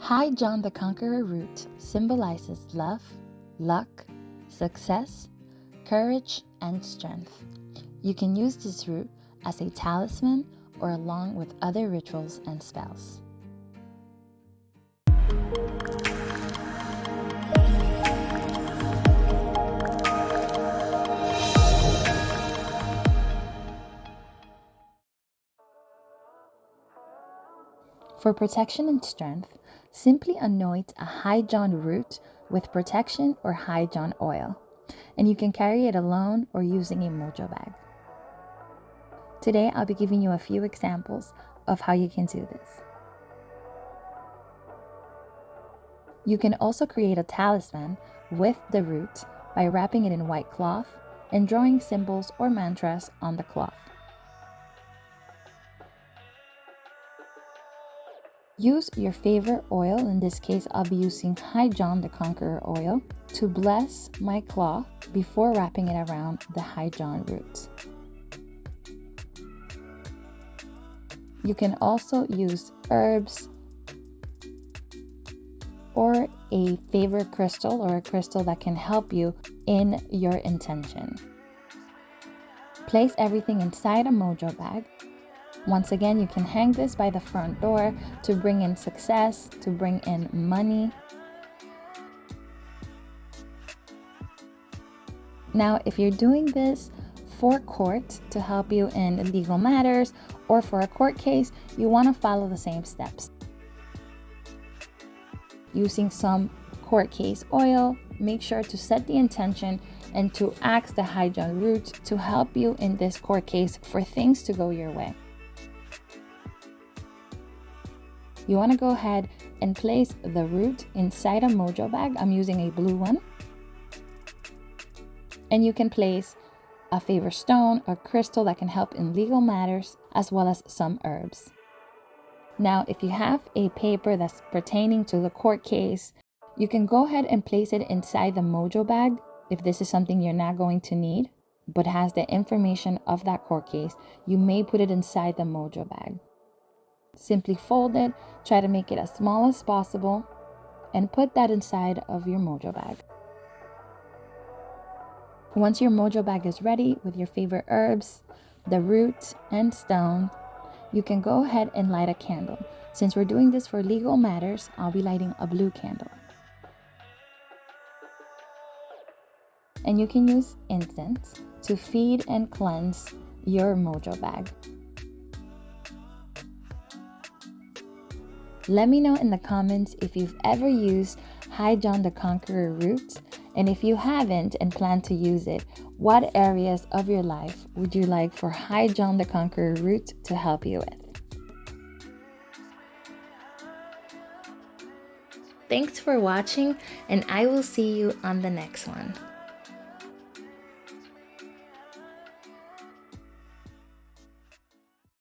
High John the Conqueror root symbolizes love, luck, success, courage, and strength. You can use this root as a talisman or along with other rituals and spells. For protection and strength, simply anoint a High John root with protection or High John oil, and you can carry it alone or using a Mojo bag. Today, I'll be giving you a few examples of how you can do this. You can also create a talisman with the root by wrapping it in white cloth and drawing symbols or mantras on the cloth. Use your favorite oil, in this case I'll be using High John The Conqueror oil, to bless my cloth before wrapping it around the High John roots. You can also use herbs or a favorite crystal or a crystal that can help you in your intention. Place everything inside a Mojo bag. Once again, you can hang this by the front door to bring in success, to bring in money. Now, if you're doing this for court to help you in legal matters or for a court case, you want to follow the same steps. Using some court case oil, make sure to set the intention and to ask the High John root to help you in this court case for things to go your way. You want to go ahead and place the root inside a Mojo bag. I'm using a blue one. And you can place a favorite stone or crystal that can help in legal matters, as well as some herbs. Now, if you have a paper that's pertaining to the court case, you can go ahead and place it inside the Mojo bag if this is something you're not going to need, but has the information of that court case. You may put it inside the Mojo bag. Simply fold it, try to make it as small as possible, and put that inside of your Mojo bag. Once your Mojo bag is ready with your favorite herbs, the root, and stone, you can go ahead and light a candle. Since we're doing this for legal matters, I'll be lighting a blue candle. And you can use incense to feed and cleanse your Mojo bag. Let me know in the comments if you've ever used High John the Conqueror root, and if you haven't and plan to use it, what areas of your life would you like for High John the Conqueror root to help you with? Thanks for watching, and I will see you on the next one.